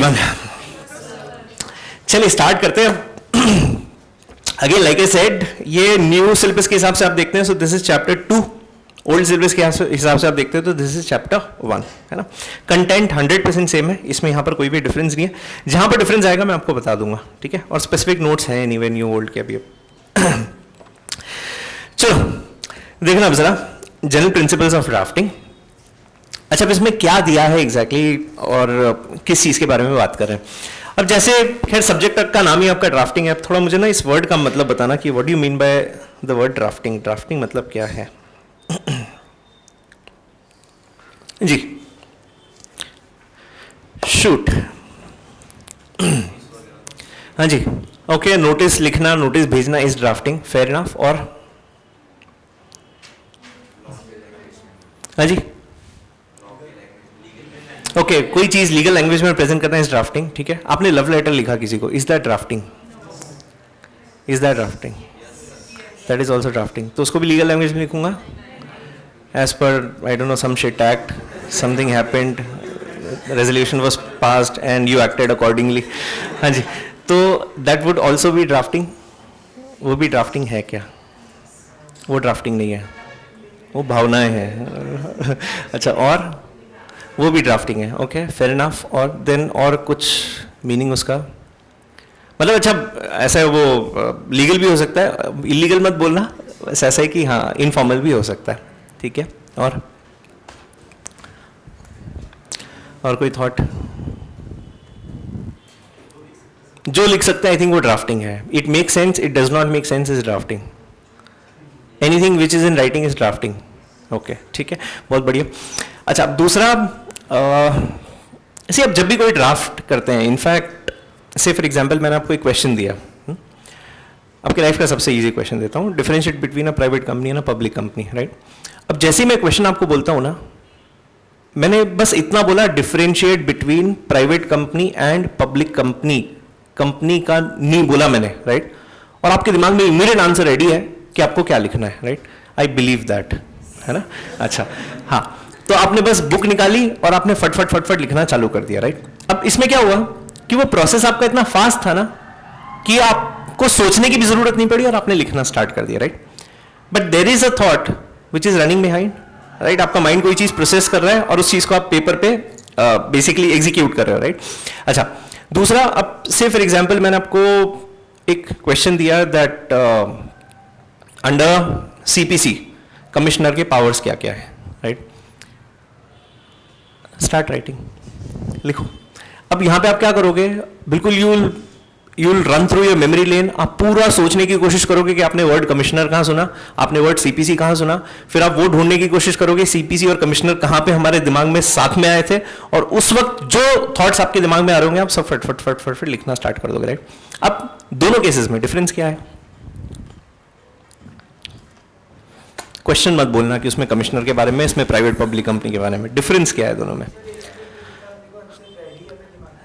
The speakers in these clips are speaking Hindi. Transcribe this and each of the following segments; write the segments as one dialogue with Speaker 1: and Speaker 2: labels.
Speaker 1: एवरीवन, चलिए स्टार्ट करते हैं। अगेन लाइक आई सेड, ये न्यू सिलेबस के हिसाब से आप देखते हैं, so this is chapter 2। Old syllabus के हिसाब से आप देखते हैं तो दिस इज चैप्टर 1, है ना। कंटेंट 100% सेम है, इसमें यहाँ पर कोई भी डिफरेंस नहीं है। जहाँ पर डिफरेंस आएगा मैं आपको बता दूंगा, ठीक है। और स्पेसिफिक नोट्स हैं एनीवे न्यू ओल्ड के अभी। चलो देखना अब जरा जनरल प्रिंसिपल्स ऑफ ड्राफ्टिंग। अच्छा, अब इसमें क्या दिया है एग्जैक्टली और किस चीज़ के बारे में बात कर रहे हैं। अब जैसे खैर सब्जेक्ट का नाम ही आपका ड्राफ्टिंग है, अब थोड़ा मुझे ना इस वर्ड का मतलब बताना कि what do you mean by the word drafting. Drafting मतलब क्या है जी? शूट। हाँ जी, ओके। नोटिस लिखना, नोटिस भेजना इज ड्राफ्टिंग, फेयर इनफ। और हाँ जी, ओके कोई चीज लीगल लैंग्वेज में प्रेजेंट करना इज ड्राफ्टिंग, ठीक है। आपने लव लेटर लिखा किसी को, is that drafting? Is that drafting? That is also drafting. तो उसको भी लीगल लैंग्वेज में लिखूंगा, as per I don't know some shit act, something happened, resolution was passed and you acted accordingly. हाँ जी, तो that would also be drafting. वो भी ड्राफ्टिंग है क्या? वो ड्राफ्टिंग नहीं है, वो भावनाएं हैं। अच्छा, और वो भी ड्राफ्टिंग है, ओके फेयर इनफ। और देन और कुछ मीनिंग उसका मतलब, अच्छा ऐसा है वो लीगल भी हो सकता है, इलीगल मत बोलना, ऐसा है कि हाँ इनफॉर्मल भी हो सकता है, ठीक है। और कोई थॉट जो लिख सकता है? आई थिंक वो ड्राफ्टिंग है। It make sense, it does not make sense is drafting. Anything which is in writing is drafting, okay ठीक है, बहुत बढ़िया। अच्छा, अब दूसरा ऐसे अब जब भी कोई ड्राफ्ट करते हैं, इनफैक्ट से फॉर एग्जांपल मैंने आपको एक क्वेश्चन दिया, आपके लाइफ का सबसे इजी क्वेश्चन देता हूँ, differentiate between a private company and a public company, right. अब जैसे ही मैं क्वेश्चन आपको बोलता हूँ ना, मैंने बस इतना बोला differentiate between private company and public company, company का नहीं बोला मैंने, राइट। और आपके दिमाग में इमीडिएट आंसर रेडी है कि आपको क्या लिखना है, राइट। आई बिलीव दैट, है ना। अच्छा हाँ, तो आपने बस बुक निकाली और आपने फटफट फटफट लिखना चालू कर दिया, राइट। अब इसमें क्या हुआ कि वो प्रोसेस आपका इतना फास्ट था ना कि आपको सोचने की भी जरूरत नहीं पड़ी और आपने लिखना स्टार्ट कर दिया, right. But there is a thought which is running behind, right. आपका माइंड कोई चीज प्रोसेस कर रहा है और उस चीज को आप पेपर पे बेसिकली एग्जीक्यूट कर रहे हो, राइट। अच्छा, दूसरा, अब से फॉर एग्जाम्पल मैंने आपको एक क्वेश्चन दिया दैट अंडर सीपीसी कमिश्नर के पावर्स क्या क्या है, राइट। स्टार्ट राइटिंग, लिखो। अब यहां पे आप क्या करोगे, बिल्कुल you will run through your memory lane. आप पूरा सोचने की कोशिश करोगे कि आपने वर्ड कमिश्नर कहां सुना, आपने वर्ड सीपीसी कहां सुना, फिर आप वो ढूंढने की कोशिश करोगे सीपीसी और कमिश्नर कहां पे हमारे दिमाग में साथ में आए थे, और उस वक्त जो थॉट्स आपके दिमाग में आ रहे होंगे आप सब फट फट फट फट फट लिखना स्टार्ट कर दोगे, राइट। अब दोनों केसेस में डिफरेंस क्या है? क्वेश्चन मत बोलना कि उसमें कमिश्नर के बारे में, इसमें प्राइवेट पब्लिक कंपनी के बारे में, डिफरेंस क्या है दोनों में?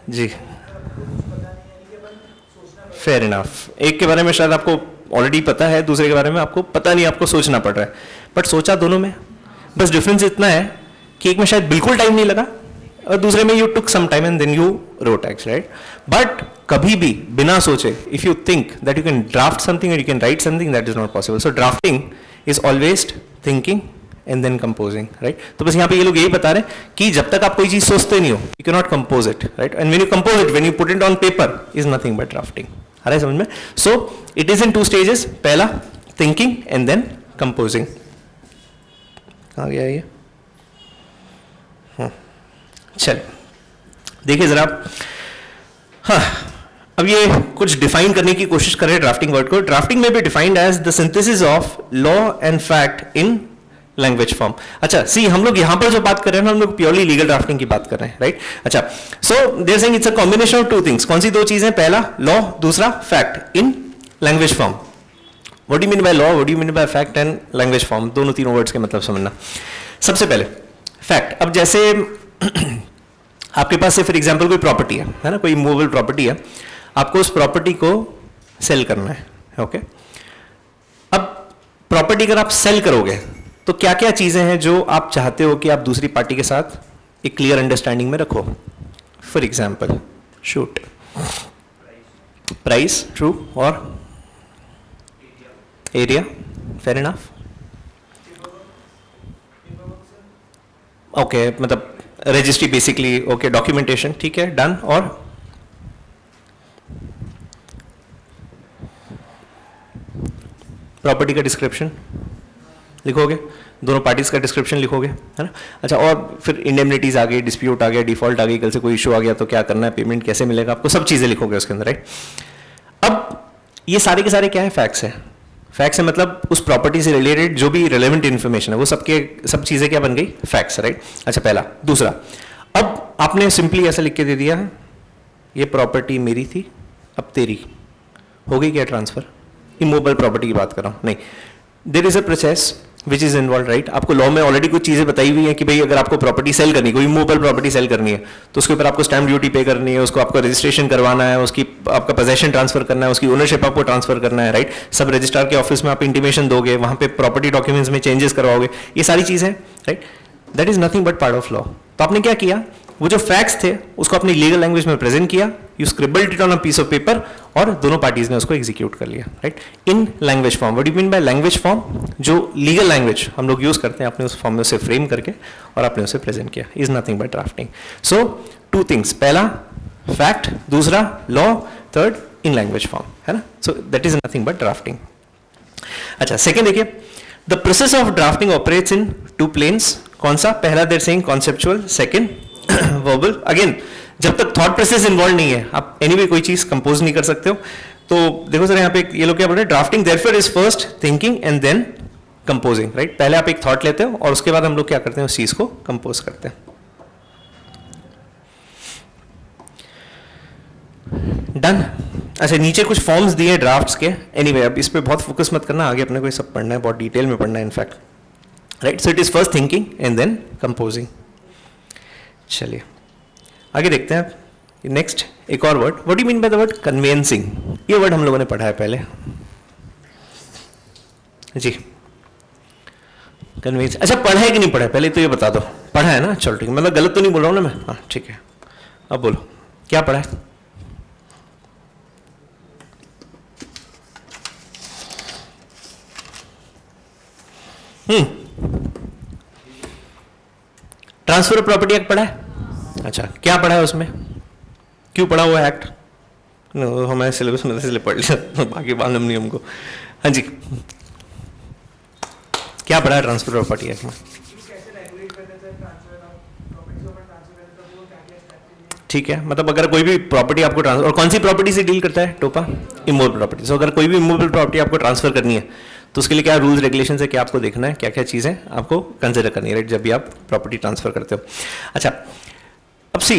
Speaker 1: जी फेयर इनफ। एक के बारे में शायद आपको ऑलरेडी पता है, दूसरे के बारे में आपको पता नहीं, आपको सोचना पड़ रहा है, बट सोचा दोनों में। बस डिफरेंस इतना है कि एक में शायद बिल्कुल टाइम नहीं लगा और दूसरे में you took some time and then you wrote act, right. But कभी भी बिना सोचे, if you think that you can draft something और you can write something, that is not possible. So drafting is always thinking and then composing, right. तो बस यहाँ पे ये लोग यही बता रहे हैं कि जब तक आप कोई चीज सोचते नहीं हो, you can not compose it, right. And when you compose it, when you put it on paper, is nothing but drafting. आ रहा है समझ में? So it is in 2 stages, पहला थिंकिंग एंड देन कंपोजिंग। आ गया ये? चलिए देखिए जरा। हाँ, अब ये कुछ डिफाइन करने की कोशिश कर रहे हैं ड्राफ्टिंग वर्ड को। ड्राफ्टिंग में भी defined as the synthesis of law and fact in language form. अच्छा सी, हम लोग यहां पर जो बात कर रहे हैं ना, हम लोग प्योरली लीगल ड्राफ्टिंग की बात कर रहे हैं, राइट। अच्छा, so they're saying it's a combination of 2 things. कौन सी 2 चीजें? पहला लॉ, दूसरा fact in language form. What do you mean by law, what do you mean by fact and language form? दोनों तीनों वर्ड्स के मतलब समझना। सबसे पहले फैक्ट। अब जैसे आपके पास से फॉर एग्जांपल कोई प्रॉपर्टी है ना, कोई मूवेबल प्रॉपर्टी है, आपको उस प्रॉपर्टी को सेल करना है, ओके। अब प्रॉपर्टी अगर आप सेल करोगे तो क्या क्या चीजें हैं जो आप चाहते हो कि आप दूसरी पार्टी के साथ एक क्लियर अंडरस्टैंडिंग में रखो? For example shoot, price true, और एरिया, फेयर इनफ, ओके, मतलब रजिस्ट्री बेसिकली, ओके, डॉक्यूमेंटेशन, ठीक है, डन, और प्रॉपर्टी का डिस्क्रिप्शन लिखोगे, दोनों पार्टीज का डिस्क्रिप्शन लिखोगे, है ना। अच्छा, और फिर इंडेमनिटीज आ गई, डिस्प्यूट आ गया, डिफॉल्ट आ गई, कल से कोई इशू आ गया तो क्या करना है, पेमेंट कैसे मिलेगा आपको, सब चीजें लिखोगे उसके अंदर, राइट। अब ये सारे के सारे क्या है, फैक्ट्स है। फैक्ट्स है मतलब उस प्रॉपर्टी से रिलेटेड जो भी रिलेवेंट इन्फॉर्मेशन है वो सब चीजें क्या बन गई, फैक्ट्स, राइट। अच्छा, पहला। दूसरा, अब आपने सिंपली ऐसा लिख के दे दिया, ये प्रॉपर्टी मेरी थी, अब तेरी हो गई क्या ट्रांसफर। इमूवेबल प्रॉपर्टी की बात कर रहा हूं, नहीं, there is a process which is involve, right. आपको लॉ में ऑलरेडी कुछ चीजें बताई हुई है कि भाई अगर आपको प्रॉपर्टी सेल करनी है, कोई इमूवेबल प्रॉपर्टी सेल करनी है, तो उसके ऊपर आपको स्टैम्प ड्यूटी पे करनी है, उसको आपको रजिस्ट्रेशन करवाना है, उसकी आपका पोजेशन ट्रांसफर करना है, उसकी ओनरशिप आपको ट्रांसफर करना है, राइट। सब रजिस्ट्रार के ऑफिस में आप इंटीमेशन दोगे, वहां पे प्रॉपर्टी डॉक्यूमेंट्स में चेंजेस करवाओगे, ये सारी चीजें, right. That is nothing but part of law. तो आपने क्या किया, वो जो फैक्ट्स थे उसको अपनी लीगल लैंग्वेज में प्रेजेंट किया, you scribbled it on a piece of paper, और दोनों पार्टीज ने उसको एग्जीक्यूट कर लिया, right, in language form. What do you mean by language form, जो लीगल लैंग्वेज हम लोग यूज करते हैं, आपने उस फॉर्म में उसे फ्रेम करके और आपने उसे प्रेजेंट किया, is nothing but drafting. So two things, पहला फैक्ट, दूसरा law, third in language form, है ना। So that is nothing but drafting. अच्छा, सेकेंड देखिए, the process of drafting operates in two planes. कौन सा, पहला they're saying conceptual, second verbal. Again, जब तक थॉट प्रोसेस इन्वॉल्व नहीं है आप एनीवे कोई चीज कंपोज नहीं कर सकते हो। तो देखो सर, यहाँ पे ये लोग क्या बोल रहे हैं, drafting therefore is first thinking and then composing, right. पहले आप एक थॉट लेते हो और उसके बाद हम लोग क्या करते हैं, उस चीज को कंपोज करते हैं। डन। अच्छा, नीचे कुछ फॉर्म्स दिए ड्राफ्ट्स के, एनीवे अब इस पे बहुत फोकस मत करना, आगे अपने को ये सब पढ़ना है, बहुत डिटेल में पढ़ना है in fact, right. So it is first thinking and then composing. चलिए आगे देखते हैं। नेक्स्ट एक और word, what do you mean by the word conveyancing. ये वर्ड हम लोगों ने पढ़ा है पहले जी, कन्वेंस। अच्छा, पढ़ा है कि नहीं पढ़ा है, पहले तो ये बता दो। पढ़ा है ना, चलो ठीक है, मतलब गलत तो नहीं बोल रहा हूँ ना मैं, हाँ ठीक है। अब बोलो क्या पढ़ा है। ट्रांसफर ऑफ प्रॉपर्टी एक्ट पढ़ा है। अच्छा, क्या पढ़ा है उसमें, क्यों पढ़ा हुआ एक्ट, हमारे सिलेबस में इसलिए पढ़ लिया, बाकी मालूम नहीं हमको। हाँ जी, क्या पढ़ा है ट्रांसफर ऑफ प्रॉपर्टी एक्ट में। ठीक है, मतलब अगर कोई भी प्रॉपर्टी आपको ट्रांसफर, और कौन सी प्रॉपर्टी से डील करता है टोपा, इमूवेबल प्रॉपर्टी। सो अगर कोई भी इमूवेबल प्रॉपर्टी आपको ट्रांसफर करनी है तो उसके लिए क्या रूल्स रेगुलेशन है, क्या आपको देखना है, क्या क्या चीज़ें आपको कंसिडर करनी है, राइट, जब भी आप प्रॉपर्टी ट्रांसफर करते हो। अच्छा, अब सी,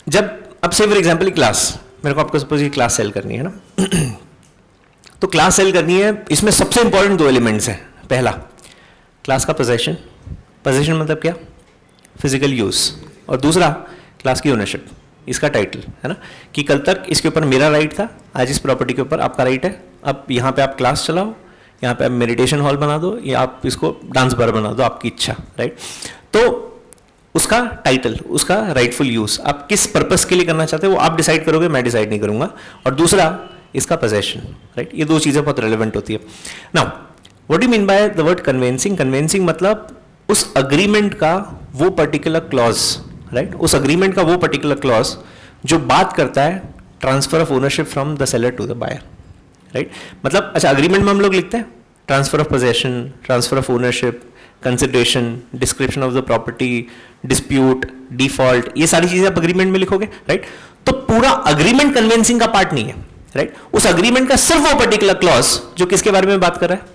Speaker 1: जब अब से फॉर एग्जाम्पल क्लास, मेरे को आपको सपोज ये क्लास सेल करनी है ना तो क्लास सेल करनी है, इसमें सबसे इंपॉर्टेंट दो एलिमेंट्स हैं। पहला, क्लास का पोजेशन, पोजेशन मतलब क्या, फिजिकल यूज, और दूसरा क्लास की ओनरशिप, इसका टाइटल, है ना, कि कल तक इसके ऊपर मेरा राइट था, आज इस प्रॉपर्टी के ऊपर आपका राइट है। अब यहाँ पे आप क्लास चलाओ, यहाँ पे आप मेडिटेशन हॉल बना दो, या आप इसको डांस बार बना दो, आपकी इच्छा, राइट। तो उसका टाइटल, उसका राइटफुल यूज, आप किस पर्पस के लिए करना चाहते हो वो आप डिसाइड करोगे, मैं डिसाइड नहीं करूंगा। और दूसरा इसका पोजेशन, राइट। ये दो चीजें बहुत रेलेवेंट होती है। Now what do mean by the word conveyancing. Conveyancing मतलब उस अग्रीमेंट का वो पर्टिकुलर क्लॉज, राइट, उस अग्रीमेंट का वो पर्टिकुलर क्लॉज जो बात करता है transfer of ownership from the seller to the buyer, right. मतलब अच्छा, अग्रीमेंट में हम लोग लिखते हैं transfer of possession, transfer of ownership, consideration, description of the property, dispute, default, ये सारी चीजें आप अग्रीमेंट में लिखोगे, राइट। तो पूरा अग्रीमेंट कन्वेंसिंग का पार्ट नहीं है, राइट। उस अग्रीमेंट का सिर्फ वो पर्टिकुलर क्लॉज जो किसके बारे में बात कर रहा है,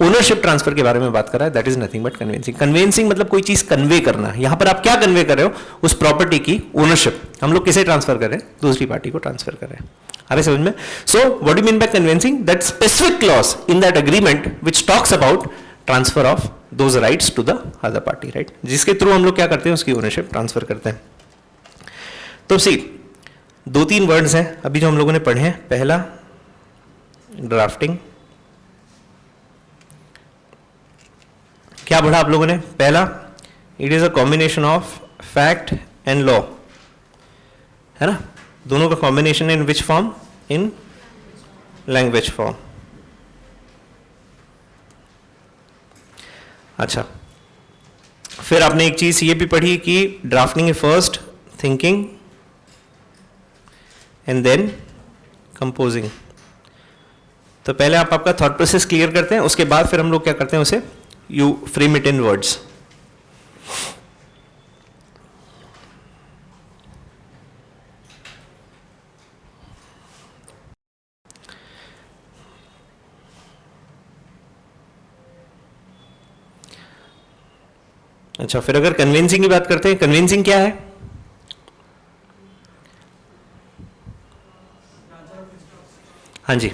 Speaker 1: ओनरशिप ट्रांसफर के बारे में बात कर रहा है, that is nothing but convincing. Conveyancing मतलब कोई चीज कन्वे करना। यहां पर आप क्या कन्वे कर रहे हो, उस प्रॉपर्टी की ओनरशिप हम लोग किसे ट्रांसफर कर रहे हैं, दूसरी पार्टी को ट्रांसफर कर रहे हैं। आ रहे समझ में। So what do mean by conveyancing, that specific clause in that agreement which talks about transfer of those rights to the other party, right, जिसके थ्रू हम लोग क्या करते हैं, उसकी ओनरशिप ट्रांसफर करते हैं। तो सी, दो तीन वर्ड्स हैं अभी जो हम लोगों ने पढ़े हैं। पहला ड्राफ्टिंग, क्या पढ़ा आप लोगों ने, पहला it is a combination of fact and law, है ना। दोनों का combination in which form? In language form. अच्छा, फिर आपने एक चीज ये भी पढ़ी कि drafting is first thinking and then composing. तो पहले आप आपका थॉट प्रोसेस क्लियर करते हैं, उसके बाद फिर हम लोग क्या करते हैं, उसे you frame it in words. अच्छा, फिर अगर कन्विंसिंग की बात करते हैं, कन्विंसिंग क्या है? हाँ जी,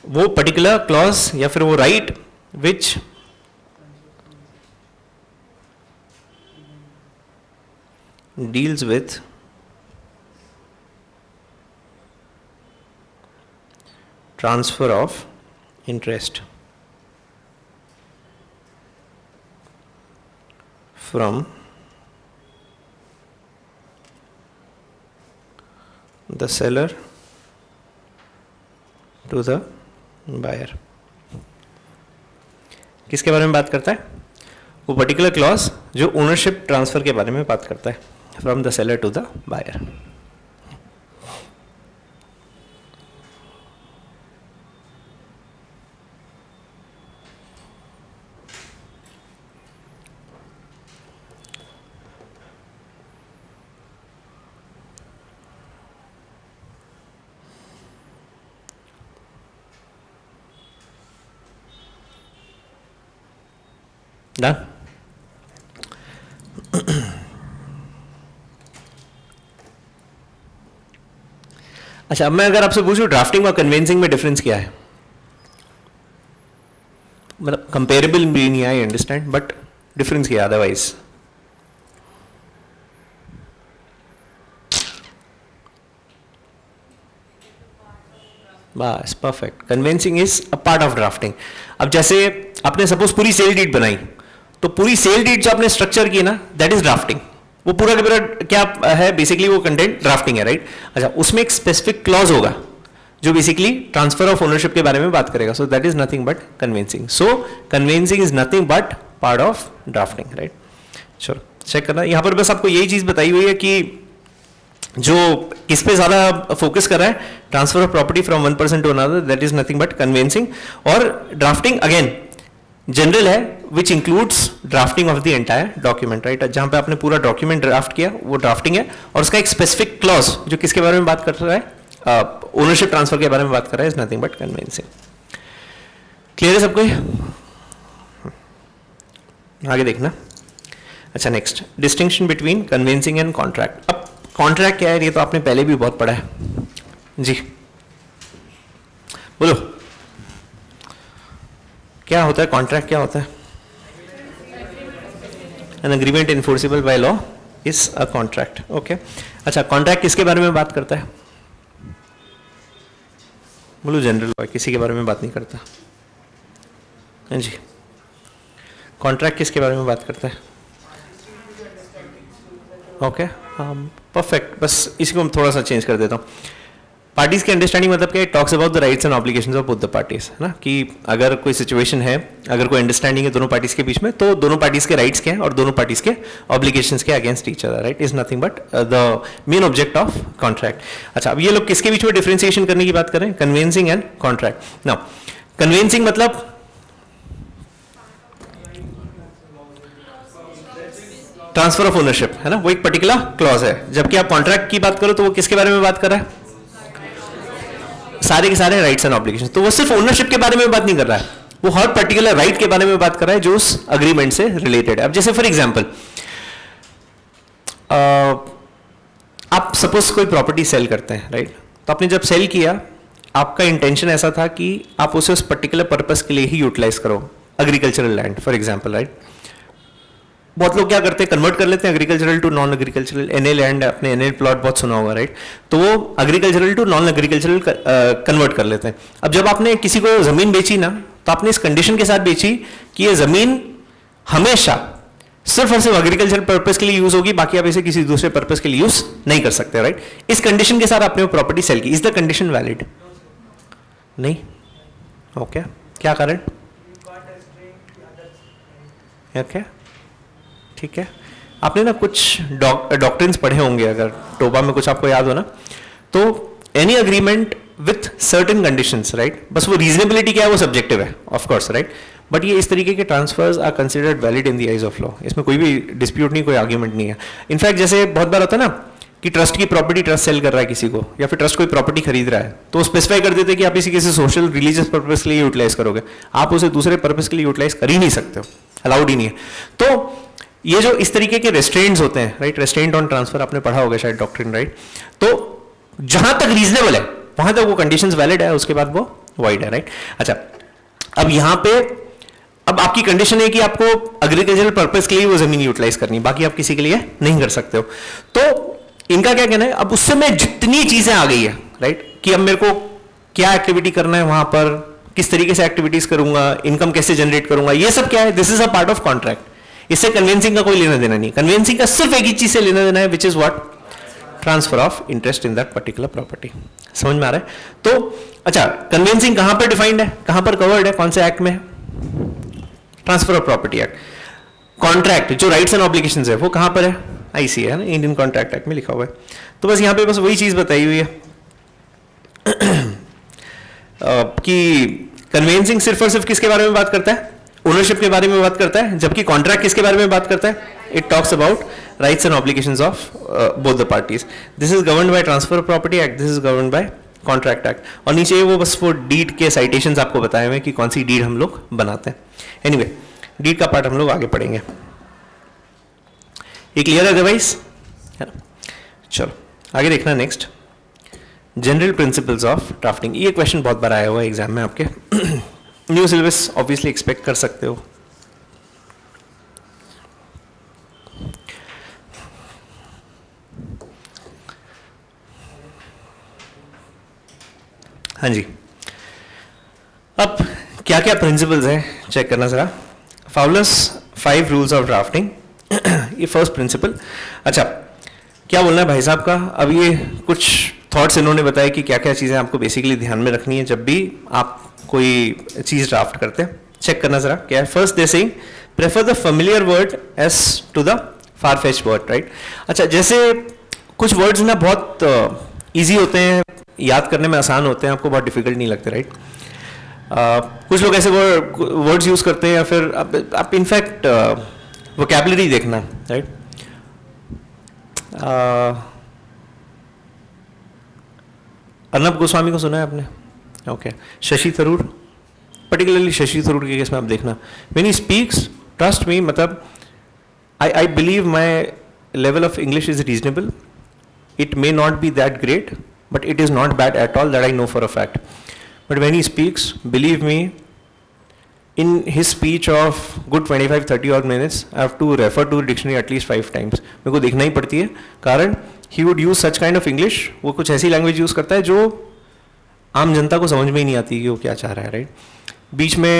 Speaker 1: वो पर्टिकुलर क्लॉज या फिर वो right which deals with transfer of interest from the seller to the buyer। किसके बारे में बात करता है? वो पर्टिकुलर क्लॉज जो ओनरशिप ट्रांसफर के बारे में बात करता है, from the seller to the buyer. Done? अच्छा, अब मैं अगर आपसे पूछूं ड्राफ्टिंग और कन्विंसिंग में डिफरेंस क्या है? मतलब कंपेरेबल भी नहीं, आई अंडरस्टैंड, बट डिफरेंस क्या है अदरवाइज? बस perfect, convincing is a part of drafting. अब जैसे आपने सपोज पूरी सेल डीड बनाई, तो पूरी सेल डीड जो आपने स्ट्रक्चर की ना, दैट इज ड्राफ्टिंग। वो पूरा का पूरा क्या है? बेसिकली वो कंटेंट ड्राफ्टिंग है, राइट? अच्छा, उसमें एक स्पेसिफिक क्लॉज होगा जो बेसिकली ट्रांसफर ऑफ ओनरशिप के बारे में बात करेगा। सो that is nothing but convincing. So convincing is nothing but part of drafting, right? चलो चेक करना, यहां पर बस आपको यही चीज बताई हुई है कि जो किस पे ज्यादा फोकस कर रहा है, transfer of property from one person to another, that is nothing but conveyancing. और ड्राफ्टिंग अगेन जनरल है, which includes drafting of the entire document, right? जहां पे आपने पूरा डॉक्यूमेंट ड्राफ्ट किया वो ड्राफ्टिंग है, और उसका एक स्पेसिफिक क्लॉज जो किसके बारे में बात कर रहा है, ओनरशिप ट्रांसफर के बारे में बात कर रहा है, is nothing but convincing. Clear है सबको? आगे देखना। अच्छा, next distinction between convincing and contract. अब कॉन्ट्रैक्ट क्या है, ये तो आपने पहले भी बहुत पढ़ा है जी, बोलो क्या होता है कॉन्ट्रैक्ट? क्या होता है? An agreement enforceable by law is a contract. Okay, अच्छा, कॉन्ट्रैक्ट किसके बारे में बात करता है? बोलो जनरल लॉ, किसी के बारे में बात नहीं करता। हाँ जी, कॉन्ट्रैक्ट किसके बारे में बात करता है? ओके, परफेक्ट, बस इसी को हम थोड़ा सा चेंज कर देता हूँ। पार्टीज की अंडरस्टैंडिंग मतलब क्या है? Talks about the rights and obligations of both the parties, है ना? कि अगर कोई सिचुएशन है, अगर कोई अंडरस्टैंडिंग है दोनों पार्टीज के बीच में, तो दोनों पार्टीज के राइट्स क्या है और दोनों पार्टीज के ऑब्लिगेशंस के against each other, right? Is nothing but the main object of contract. अच्छा, अब ये लोग किसके बीच में डिफरेंशिएशन करने की बात कर रहे हैं? Convincing and contract. Now convincing मतलब ट्रांसफर ऑफ ओनरशिप, है ना? वो एक पर्टिकुलर क्लॉज है। जबकि आप कॉन्ट्रैक्ट की बात करो तो वो किसके बारे में बात कर रहा है? सारे के सारे राइट्स एंड ऑब्लिगेशंस। तो वो सिर्फ ओनरशिप के बारे में बात नहीं कर रहा है, वो हर पर्टिकुलर राइट के बारे में बात कर रहा है जो उस अग्रीमेंट से रिलेटेड है। अब जैसे फॉर एग्जांपल आप सपोज कोई प्रॉपर्टी सेल करते हैं, राइट? तो आपने जब सेल किया, आपका इंटेंशन ऐसा था कि आप उसे उस पर्टिकुलर पर्पस के लिए ही यूटिलाइज करो, agricultural land for example, right? बहुत लोग क्या करते हैं, कन्वर्ट कर लेते हैं agricultural to non agricultural. NA land, आपने एनए प्लॉट बहुत सुना होगा, राइट? तो वो agricultural to non agricultural convert कर लेते हैं। अब जब आपने किसी को जमीन बेची ना, तो आपने इस कंडीशन के साथ बेची कि ये जमीन हमेशा सिर्फ और सिर्फ एग्रीकल्चर पर्पस के लिए यूज होगी, बाकी आप इसे किसी दूसरे पर्पस के लिए यूज नहीं कर सकते, राइट? इस कंडीशन के साथ आपने वो प्रॉपर्टी सेल की, इज द कंडीशन वैलिड? नहीं। ओके, क्या कारण? ओके, ठीक है। आपने ना कुछ डॉक्ट्रिन्स पढ़े होंगे, अगर टोबा में कुछ आपको याद हो ना, तो any agreement with certain conditions, right? बस वो रीजनेबिलिटी क्या है वो सब्जेक्टिव है, ऑफ कोर्स, राइट? बट ये इस तरीके के transfers are considered valid in the eyes of law, इसमें कोई भी डिस्प्यूट नहीं, कोई आर्ग्यूमेंट नहीं है। इनफैक्ट जैसे बहुत बार होता है ना कि ट्रस्ट की प्रॉपर्टी ट्रस्ट सेल कर रहा है किसी को, या फिर ट्रस्ट कोई प्रॉपर्टी खरीद रहा है, तो स्पेसिफाई कर देते हैं कि आप इसी किसी सोशल रिलीजियस पर्पस के लिए यूटिलाइज करोगे, आप उसे दूसरे पर्पस के लिए यूटिलाइज कर ही नहीं सकते हो, अलाउड ही नहीं है। तो ये जो इस तरीके के रेस्ट्रेंट्स होते हैं, राइट, रेस्ट्रेंट ऑन ट्रांसफर आपने पढ़ा होगा शायद डॉक्ट्रिन, राइट? तो जहां तक रीजनेबल है वहां तक वो कंडीशंस वैलिड है, उसके बाद वो वॉइड है, राइट? अच्छा, अब यहां पे अब आपकी कंडीशन है कि आपको एग्रीकल्चरल पर्पस के लिए वो जमीन यूटिलाइज करनी है, बाकी आप किसी के लिए नहीं कर सकते हो। तो इनका क्या कहना है, अब उससे में जितनी चीजें आ गई है, राइट, कि अब मेरे को क्या एक्टिविटी करना है वहां पर, किस तरीके से एक्टिविटीज करूंगा, इनकम कैसे जनरेट करूंगा, ये सब क्या है, this is a part of contract. इससे कन्वेंसिंग का कोई लेना देना नहीं, कन्वेंसिंग का सिर्फ एक ही चीज से लेना देना है, which is what? Transfer of interest in that particular property. समझ में आ रहा है? तो अच्छा, कन्वेंसिंग कहां पर डिफाइंड है, कहां पर कवर्ड है, कौन से एक्ट में? Transfer of property act. Contract जो राइट्स एंड ऑब्लिगेशंस है वो कहां पर है? आईसी है ना, इंडियन कॉन्ट्रैक्ट एक्ट में लिखा हुआ है। तो बस यहां पे बस वही चीज बताई हुई है कि कन्वेंसिंग सिर्फ और सिर्फ किसके बारे में बात करता है? ओनरशिप के बारे में बात करता है, जबकि कॉन्ट्रैक्ट किसके बारे में बात करता है? It talks about rights and obligations of both the parties. This is governed by transfer of property act, this is governed bye contract act. और नीचे वो बस वो डीड के साइटेशंस आपको बताए हुए कि कौन सी डीड हम लोग बनाते हैं। एनीवे, डीड का पार्ट हम लोग आगे पढ़ेंगे। ये क्लियर है डिवाइस, है ना? चलो आगे देखना, next general principles of drafting. ये क्वेश्चन बहुत बार आया हुआ है एग्जाम में आपके न्यू सिलेबस ऑब्वियसली एक्सपेक्ट कर सकते हो। हाँ जी, अब क्या क्या प्रिंसिपल्स हैं चेक करना जरा। फाउलर्स 5 रूल्स ऑफ ड्राफ्टिंग, ये फर्स्ट प्रिंसिपल। अच्छा, क्या बोलना है भाई साहब का? अब ये कुछ थॉट्स इन्होंने बताया कि क्या क्या चीज़ें आपको बेसिकली ध्यान में रखनी है जब भी आप कोई चीज़ ड्राफ्ट करते हैं। चेक करना जरा क्या है। First they're saying prefer the familiar word as to the far fetched word, right? अच्छा, जैसे कुछ वर्ड्स ना बहुत ईजी होते हैं, याद करने में आसान होते हैं, आपको बहुत डिफिकल्ट नहीं लगते, राइट? कुछ लोग ऐसे वर्ड्स यूज करते हैं, या फिर आप इनफैक्ट वोकैबुलरी देखना, राइट? अर्नब गोस्वामी को सुना है आपने? ओके। शशि थरूर, पर्टिकुलरली शशि थरूर के केस में आप देखना, when he speaks, trust me, मतलब I believe my level of English is reasonable. It may not be that great, but it is not bad at all, that I know for a fact. But when he speaks, believe me, in his speech of good 25-30 odd minutes, I have to refer to the dictionary at least 5 times. मेरे को देखना ही पड़ती है, कारण he would use such kind of English, वो कुछ ऐसी लैंग्वेज यूज़ करता है जो आम जनता को समझ में ही नहीं आती कि वो क्या चाह रहा है, राइट? बीच में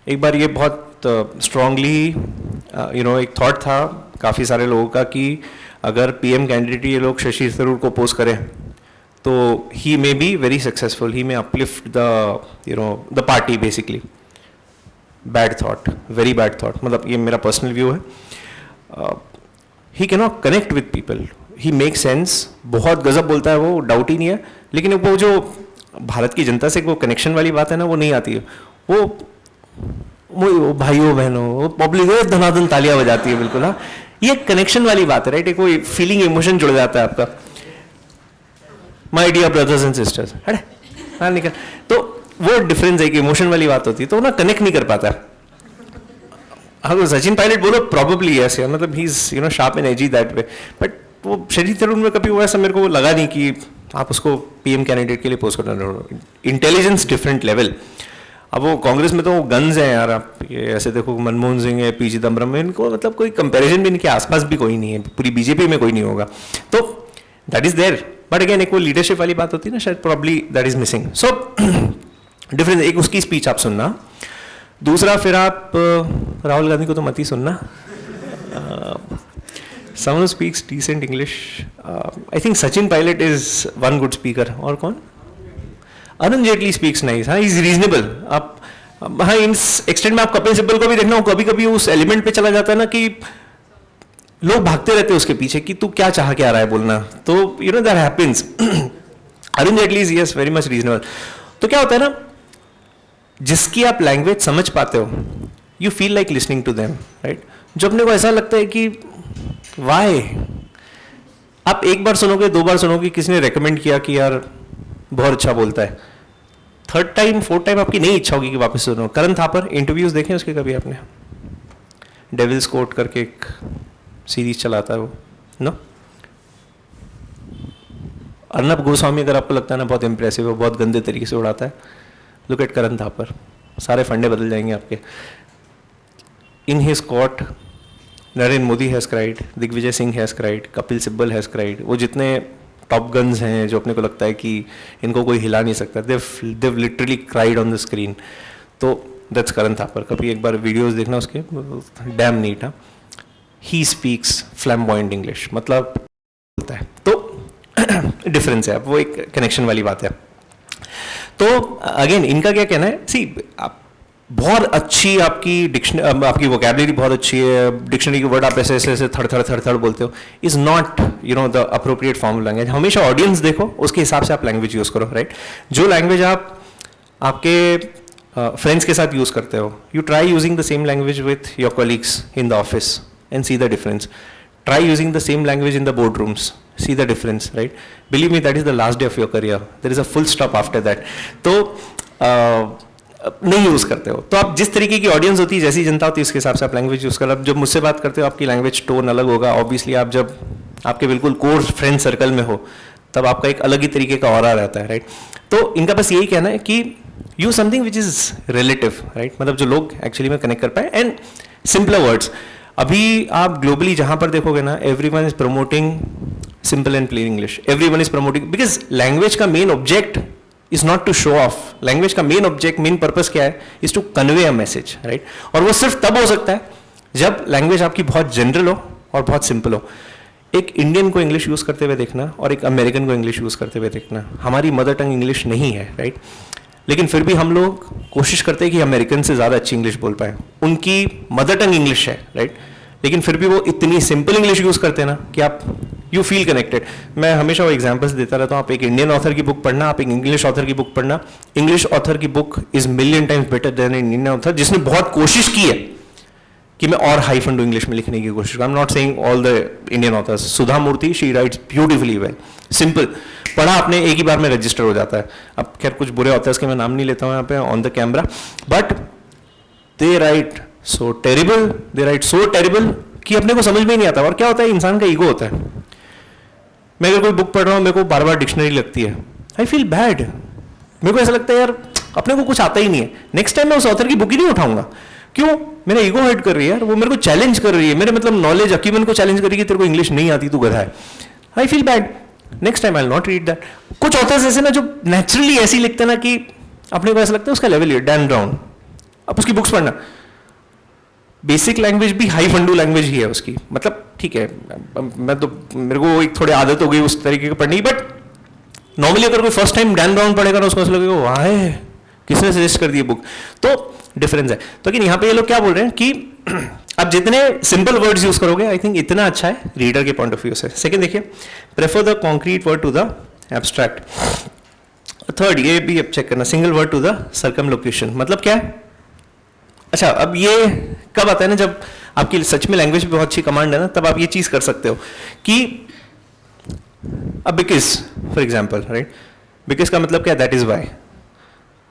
Speaker 1: एक बार ये बहुत स्ट्रांगली एक थॉट था काफ़ी सारे लोगों का कि अगर पीएम कैंडिडेट ये लोग शशि थरूर को पोस्ट करें तो he may be very successful, he may uplift the party basically. Bad thought, very bad thought, मतलब ये मेरा पर्सनल व्यू है. He can not connect with people, he make sense, बहुत गजब बोलता है वो, डाउट ही नहीं है, लेकिन वो जो भारत की जनता से वो कनेक्शन वाली बात है ना, वो नहीं आती है. वो भाइयों बहनों, वो पब्लिक धनाधन तालियां बजाती है बिल्कुल. हाँ, ये कनेक्शन वाली बात है, राइट? एक कोई फीलिंग, इमोशन जुड़ जाता है आपका. My dear brothers and sisters, अरे हाँ निकल, तो वो डिफरेंस है कि इमोशन वाली बात होती है तो ना कनेक्ट नहीं कर पाता. हाँ, सचिन पायलट बोलो प्रॉबेबली यस, मतलब he is sharp and AG that way, but वो शशि थरूर में कभी वो ऐसा मेरे को लगा नहीं कि आप उसको पीएम कैंडिडेट के लिए पोस्ट करना. Intelligence different level. अब वो कांग्रेस में तो गन्स हैं यार, आप ये ऐसे देखो, मनमोहन सिंह है, पी चिदम्बरम में, इनको मतलब कोई कंपैरिजन भी इनके आसपास भी कोई नहीं है, पूरी बीजेपी में कोई नहीं होगा. तो that is there, but again एक वो लीडरशिप वाली बात होती है ना, शायद probably that is missing. So difference, एक उसकी स्पीच आप सुनना, दूसरा फिर आप राहुल गांधी को तो मत ही सुनना. Someone who speaks decent English. I think Sachin Pilot is one good speaker. और कौन? Arun Jaitley speaks nice. हाँ, इज रीजनेबल. आप हाँ, इस एक्सटेंड में आप कपिल सिब्बल को भी देखना हो, कभी कभी उस एलिमेंट पे चला जाता है ना कि लोग भागते रहते हैं उसके पीछे कि तू क्या चाह के आ रहा है बोलना. तो you know that happens. Arun Jaitley is yes very much reasonable. तो क्या होता है ना, जिसकी आप लैंग्वेज समझ पाते हो, you feel like listening to them, right. जो अपने को ऐसा लगता है कि वाई, आप एक बार सुनोगे, दो बार सुनोगे, किसी ने रेकमेंड किया कि यार बहुत अच्छा बोलता है, थर्ड टाइम फोर्थ टाइम आपकी नहीं इच्छा होगी कि वापस सुनो. करण थापर इंटरव्यूज देखे उसके कभी आपने? डेविल्स कोर्ट करके एक सीरीज चलाता है वो, नो. अर्नब गोस्वामी अगर आपको लगता है ना बहुत इंप्रेसिव है, बहुत गंदे तरीके से उड़ाता है, लुक एट करण थापर. सारे फंडे बदल जाएंगे आपके. In his court Narendra Modi has cried, Digvijay Singh has cried, Kapil Sibal has cried. वो जितने टॉप गन्स हैं जो अपने को लगता है कि इनको कोई हिला नहीं सकता, they've literally cried on the screen. तो दैट्स करण थापर. कभी एक बार वीडियोस देखना उसके, damn neat. He speaks flamboyant English, मतलब बोलता है. तो डिफरेंस है, अब वो एक कनेक्शन वाली बात है. तो अगेन इनका क्या कहना है, सी आप बहुत अच्छी आपकी वोकैबुलरी बहुत अच्छी है, डिक्शनरी के वर्ड आप ऐसे ऐसे थड़ बोलते हो, is not you know the appropriate form of language. हमेशा ऑडियंस देखो, उसके हिसाब से आप लैंग्वेज यूज करो, राइट. जो लैंग्वेज आप आपके फ्रेंड्स के साथ यूज करते हो, you try using the same language with your colleagues in the office and see the difference. Try using the same language in the board rooms, see the difference, right? Believe me, that is the last day of your career. There is a full stop after that. तो नहीं यूज़ करते हो, तो आप जिस तरीके की ऑडियंस होती है, जैसी जनता होती है, उसके हिसाब से आप लैंग्वेज यूज़ करो. अब जब मुझसे बात करते हो, आपकी लैंग्वेज टोन अलग होगा. ऑब्वियसली आप जब आपके बिल्कुल कोर फ्रेंड सर्कल में हो, तब आपका एक अलग ही तरीके का ऑरा रहता है, राइट. तो इनका बस यही कहना है कि use something which is relative, right. मतलब जो लोग एक्चुअली में कनेक्ट कर पाए, एंड सिंपलर वर्ड्स. अभी आप ग्लोबली जहाँ पर देखोगे ना, everyone is promoting simple and plain English. Everyone is promoting, because language का main object is not to show off. Language का main object, main purpose क्या है? Is to convey a message, right? और वो सिर्फ तब हो सकता है जब लैंग्वेज आपकी बहुत जनरल हो और बहुत सिंपल हो. एक इंडियन को इंग्लिश यूज़ करते हुए देखना और एक अमेरिकन को इंग्लिश यूज़ करते हुए देखना, हमारी मदर टंग इंग्लिश नहीं है, राइट. लेकिन फिर भी हम लोग कोशिश करते हैं कि अमेरिकन से ज़्यादा अच्छी इंग्लिश बोल पाए. उनकी मदर टंग इंग्लिश है, राइट. लेकिन फिर भी वो इतनी सिंपल इंग्लिश यूज़ करते हैं ना कि आप यू फील कनेक्टेड. मैं हमेशा वो एग्जांपल्स देता रहता हूँ. आप एक इंडियन ऑथर की बुक पढ़ना, आप एक इंग्लिश ऑथर की बुक पढ़ना. इंग्लिश ऑथर की book is million times better than an Indian author जिसने बहुत कोशिश की है कि मैं और हाई फंडू इंग्लिश में लिखने की कोशिश करूँ. I am not saying all the Indian authors. Sudha Murthy, she writes beautifully well, simple, पढ़ा आपने एक ही बार में रजिस्टर हो जाता है. अब खैर कुछ बुरे ऑथर्स के मैं नाम नहीं लेता हूँ यहाँ पे on the camera, but they right so terrible, they right so terrible कि अपने को समझ में ही नहीं आता. और क्या होता है, इंसान का ईगो होता है. मैं अगर कोई बुक पढ़ रहा हूँ, मेरे को बार बार डिक्शनरी लगती है, आई फील बैड. मेरे को ऐसा लगता है यार अपने को कुछ आता ही नहीं है, नेक्स्ट टाइम मैं उस ऑथर की बुक ही नहीं उठाऊंगा. क्यों? मेरा ईगो हर्ट कर रही है यार, वो मेरे को चैलेंज कर रही है, मेरे मतलब नॉलेज अक्यूमेंट को चैलेंज कर रही है कि तेरे को इंग्लिश नहीं आती, तू गधा है. I feel bad, next time I will not read that. कुछ ऑथर्स ऐसे ना जो नेचुरली ऐसी लिखते हैं ना कि अपने को ऐसा लगता है उसका लेवल ही डैन ब्राउन. अब उसकी बुक्स पढ़ना, बेसिक लैंग्वेज भी हाई फंडू लैंग्वेज ही है उसकी. मतलब ठीक है, मैं तो मेरे को एक थोड़ी आदत हो गई उस तरीके की पढ़ने की, बट नॉर्मली अगर कोई फर्स्ट टाइम डैन ब्राउन पढ़ेगा ना, उसको ऐसा लगेगा वाह किसने सजेस्ट कर दी बुक. तो डिफरेंस है. तो लेकिन यहाँ पे ये लोग क्या बोल रहे हैं कि अब जितने सिंपल वर्ड्स यूज करोगे, आई थिंक इतना अच्छा है रीडर के पॉइंट ऑफ व्यू से. सेकंड देखिए, prefer the concrete word to the abstract. Third, ये भी अब चेक करना, single word to the circumlocution. मतलब क्या है? अच्छा, अब ये कब आता है ना, जब आपकी सच में लैंग्वेज पे बहुत अच्छी कमांड है ना, तब आप ये चीज कर सकते हो कि अब because for example, right, because का मतलब क्या है? That is why.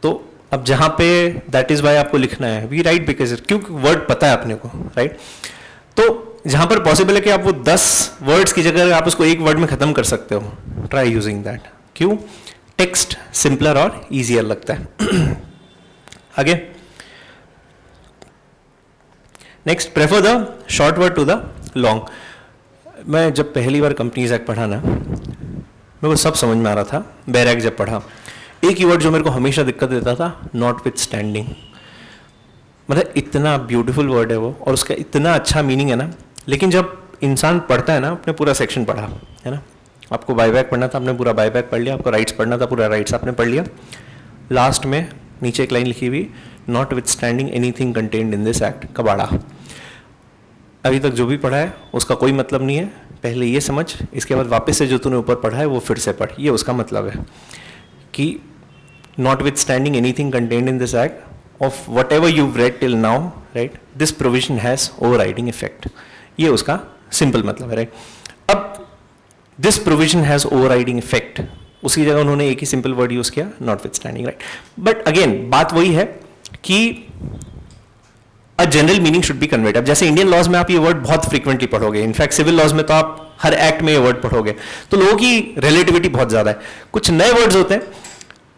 Speaker 1: तो अब जहां पे दैट इज वाई आपको लिखना है, वी राइट बिकॉज, क्योंकि वर्ड पता है अपने को, राइट. तो जहां पर पॉसिबल है कि आप वो 10 वर्ड्स की जगह आप उसको एक वर्ड में खत्म कर सकते हो, ट्राई यूजिंग दैट. क्यों? टेक्स्ट सिंपलर और इजियर लगता है. आगे next, prefer the short word to the long. मैं जब पहली बार कंपनीज एक्ट पढ़ा ना, मेरे को सब समझ में आ रहा था. बेर एक्ट जब पढ़ा, एक ही वर्ड जो मेरे को हमेशा दिक्कत देता था, नॉट विथ स्टैंडिंग. मतलब इतना ब्यूटीफुल वर्ड है वो, और उसका इतना अच्छा मीनिंग है ना. लेकिन जब इंसान पढ़ता है ना, अपने पूरा सेक्शन पढ़ा है ना, आपको बायबैक पढ़ना था, आपने पूरा बायबैक पढ़ लिया, आपको राइट्स पढ़ना था, पूरा राइट्स आपने पढ़ लिया, लास्ट में नीचे एक लाइन लिखी हुई, notwithstanding anything contained in this act, कबाड़ा। अभी तक जो भी पढ़ा है उसका कोई मतलब नहीं है, पहले ये समझ, इसके बाद वापस से जो तूने ऊपर पढ़ा है वो फिर से पढ़, ये उसका मतलब है कि not with standing anything contained in this act of what ever you read till now, right, this provision has overriding effect, ये उसका सिंपल मतलब है, राइट। अब this provision has overriding effect, उसकी जगह उन्होंने एक ही सिंपल वर्ड यूज किया, not with standing, right. But again बात वही है कि a general meaning should be conveyed. अब जैसे इंडियन लॉज में आप ये वर्ड बहुत फ्रीक्वेंटली पढ़ोगे, इनफैक्ट सिविल लॉज में तो आप हर एक्ट में ये वर्ड पढ़ोगे, तो लोगों की रिलेटिविटी बहुत ज्यादा है। कुछ नए वर्ड्स होते हैं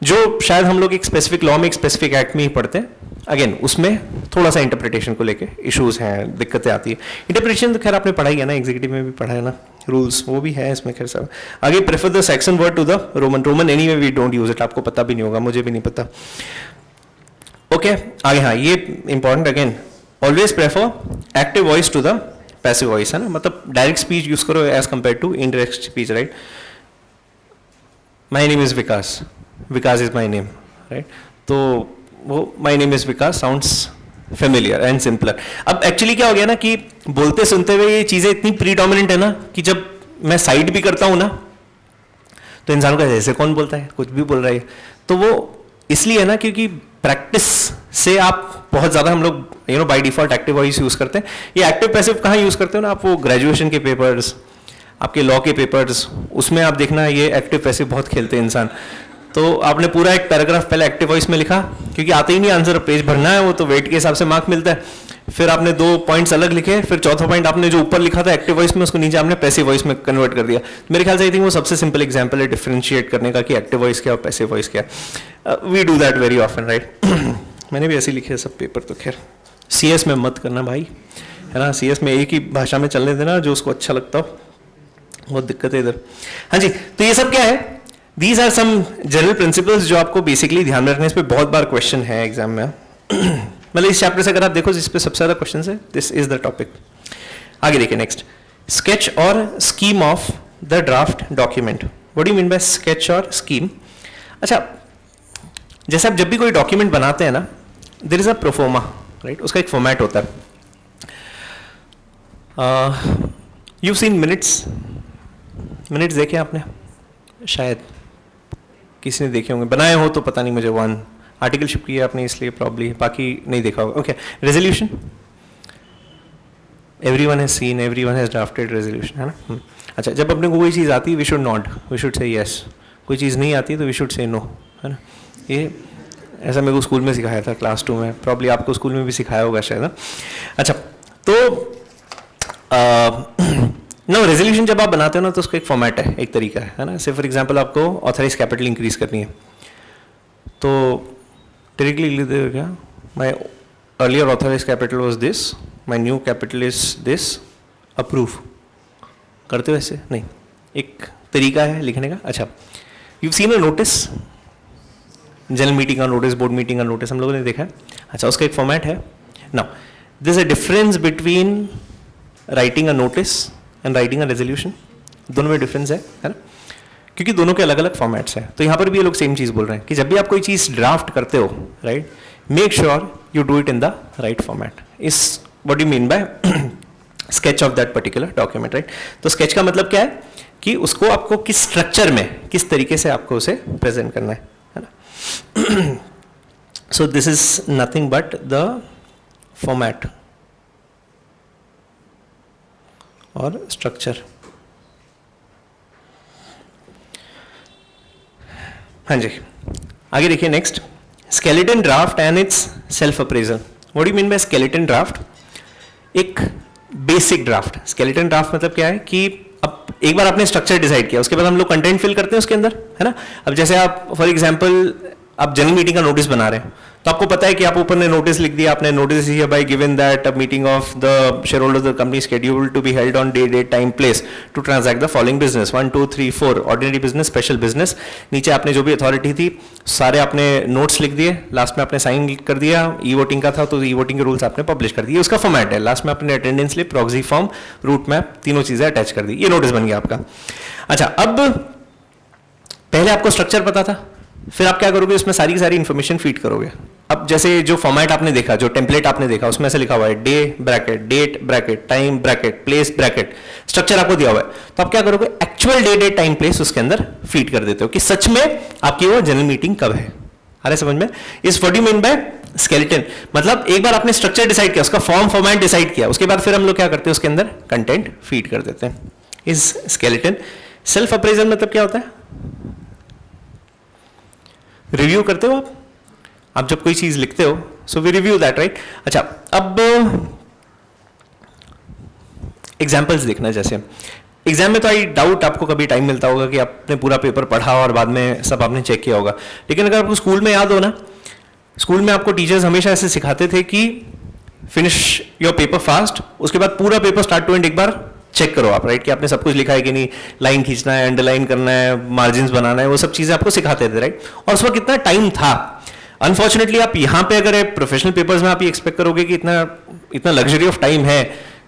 Speaker 1: जो शायद हम लोग एक स्पेसिफिक लॉ में, एक स्पेसिफिक एक्ट में ही पढ़ते हैं, अगेन उसमें थोड़ा सा इंटरप्रिटेशन को लेके इश्यूज हैं, दिक्कतें आती है। इंटरप्रिटेशन तो खैर आपने पढ़ा ही है ना, एग्जीक्यूटिव में भी पढ़ा है ना, रूल्स वो भी है इसमें, खैर सब आगे। Prefer the Saxon word to the Roman anyway we don't use it, आपको पता भी नहीं होगा, मुझे भी नहीं पता। ओके आगे, हाँ ये important, again always prefer active voice to the passive voice, है ना, मतलब डायरेक्ट स्पीच यूज करो as compare to indirect speech, right. My name is Vikas, Vikas is my name, right, तो वो my name is Vikas sounds familiar and simpler. अब एक्चुअली क्या हो गया ना कि बोलते सुनते हुए ये चीजें इतनी प्रीडोमिनेंट है ना कि जब मैं साइड भी करता हूं ना तो इंसान का जैसे कौन बोलता है, कुछ भी बोल रहा है, तो वो इसलिए है ना क्योंकि प्रैक्टिस से आप बहुत ज्यादा, हम लोग by default active voice use करते हैं। ये एक्टिव पैसिव कहाँ यूज करते हो ना आप, वो ग्रेजुएशन के पेपर्स, आपके लॉ के पेपर्स, उसमें आप देखना ये एक्टिव पैसिव बहुत खेलते हैं इंसान। तो आपने पूरा एक पैराग्राफ पहले एक्टिव वॉइस में लिखा, क्योंकि आते ही नहीं आंसर, पेज भरना है वो तो वेट के हिसाब से मार्क मिलता है, फिर आपने 2 पॉइंट्स अलग लिखे, फिर चौथा पॉइंट आपने जो ऊपर लिखा था एक्टिव वॉइस में उसको नीचे आपने पैसिव वॉइस में कन्वर्ट कर दिया। मेरे ख्याल से आई थिंक वो सबसे सिंपल एग्जांपल है डिफरेंशिएट करने का कि एक्टिव वॉइस क्या और पैसिव वॉइस क्या। We do that very often, right. मैंने भी ऐसे लिखे है सब पेपर, तो खैर CS में मत करना भाई, है ना, CS में एक ही भाषा में चलने देना जो उसको अच्छा लगता हो, बहुत दिक्कत है इधर। हाँ जी, तो ये सब क्या है, these are some general principles जो आपको बेसिकली ध्यान रखने, इस पे बहुत बार क्वेश्चन है एग्जाम में। मतलब इस चैप्टर से अगर आप देखो जिस पे सबसे ज्यादा क्वेश्चन है, दिस इज द टॉपिक। आगे देखिए नेक्स्ट, स्केच और scheme of the draft document. What do you mean by sketch और स्कीम? अच्छा, जैसे आप जब भी कोई डॉक्यूमेंट बनाते हैं ना, there is a proforma, right, उसका एक फॉर्मेट होता है। यू सीन मिनट्स देखे आपने शायद, किसी ने देखे होंगे, बनाए हो तो पता नहीं मुझे, 1 आर्टिकलशिप की है आपने इसलिए प्रॉब्ली, बाकी नहीं देखा होगा। Okay, resolution, everyone has seen, everyone has drafted resolution, है ना। अच्छा, जब अपने को कोई चीज़ आती है we should not, we should say yes, कोई चीज़ नहीं आती तो वी शुड से नो, है ना। ये ऐसा मेरे को स्कूल में सिखाया था क्लास 2 में, प्रॉब्ली आपको स्कूल में भी सिखाया होगा शायद ना। अच्छा, तो नो, रेजोल्यूशन जब आप बनाते हो ना तो उसका एक फॉर्मेट है, एक तरीका है ना। से फॉर एग्जांपल आपको ऑथराइज कैपिटल इंक्रीज करनी है, तो डायरेक्टली लिख देते क्या, my earlier authorise capital was this, my new capital is this, approve करते हो ऐसे? नहीं, एक तरीका है लिखने का। अच्छा, you seen a notice, general meeting का नोटिस, बोर्ड मीटिंग का नोटिस हम लोगों ने देखा है। अच्छा, उसका एक फॉर्मेट है। Now there is a difference between writing a notice and writing a resolution, दोनों में डिफरेंस है ना, क्योंकि दोनों के अलग अलग फॉर्मेट्स हैं। तो यहाँ पर भी ये लोग सेम चीज़ बोल रहे हैं कि जब भी आप कोई चीज़ ड्राफ्ट करते हो, right, make sure you do it in the right format. Is what you mean by sketch of that particular document, right. तो स्केच का मतलब क्या है कि उसको आपको किस स्ट्रक्चर में, किस तरीके से आपको उसे प्रेजेंट करना है ना। So this is nothing but the format और स्ट्रक्चर। हाँ जी, आगे देखिए next, skeleton draft and it's self appraisal. What do you mean bye skeleton draft? एक बेसिक ड्राफ्ट। स्केलेटन ड्राफ्ट मतलब क्या है कि अब एक बार आपने स्ट्रक्चर डिसाइड किया, उसके बाद हम लोग कंटेंट फिल करते हैं उसके अंदर, है ना। अब जैसे आप फॉर एग्जांपल आप जनरल मीटिंग का नोटिस बना रहे हैं, तो आपको पता है कि आप ऊपर ने नोटिस लिख दिया, आपने notice hereby given that a meeting of the shareholders of the company scheduled to be held on day date time place to transact the following business 1 2 3 4 ordinary business, special business. नीचे आपने जो भी अथॉरिटी थी सारे आपने नोट्स लिख दिए, लास्ट में आपने साइन कर दिया। ई वोटिंग का था तो ई वोटिंग के रूल्स आपने पब्लिश कर दिए, उसका फॉर्मेट है। लास्ट में आपने attendance slip, proxy form, route map, तीनों चीजें अटैच कर दी। ये नोटिस बन गया आपका। अच्छा, अब पहले आपको स्ट्रक्चर पता था, फिर आप क्या करोगे, उसमें सारी की सारी इंफॉर्मेशन फीड करोगे। अब जैसे जो फॉर्मेट आपने देखा, जो टेम्पलेट आपने देखा, उसमें ऐसे लिखा हुआ है day bracket, date bracket, time bracket, place bracket, structure आपको दिया हुआ है। तो आप क्या करोगे, actual day date time place उसके अंदर फीड कर देते हो कि सच में आपकी वो जनरल मीटिंग कब है। अरे समझ में, इस what you mean bye skeleton, मतलब एक बार आपने स्ट्रक्चर डिसाइड किया, उसका फॉर्म फॉर्मेट डिसाइड किया, उसके बाद फिर हम लोग क्या करते हैं, उसके अंदर कंटेंट फीड कर देते हैं। Is skeleton. सेल्फ अप्रेजल मतलब क्या होता है, रिव्यू करते हो आप जब कोई चीज लिखते हो, so we review that, right. अच्छा, अब एग्जाम्पल्स देखना। जैसे एग्जाम में तो आई डाउट आपको कभी टाइम मिलता होगा कि आपने पूरा पेपर पढ़ा और बाद में सब आपने चेक किया होगा, लेकिन अगर आपको स्कूल में याद हो ना, स्कूल में आपको टीचर्स हमेशा ऐसे सिखाते थे कि फिनिश योर पेपर फास्ट, उसके बाद पूरा पेपर स्टार्ट टू एंड एक बार चेक करो आप, राइट, कि आपने सब कुछ लिखा है कि नहीं, लाइन खींचना है, अंडरलाइन करना है, मार्जिन बनाना है, वो सब चीजें आपको सिखाते थे, राइट। और उस वक्त कितना टाइम था। अनफॉर्चुनेटली आप यहाँ पे अगर प्रोफेशनल पेपर्स में आप ये एक्सपेक्ट करोगे कि इतना लग्जरी ऑफ टाइम है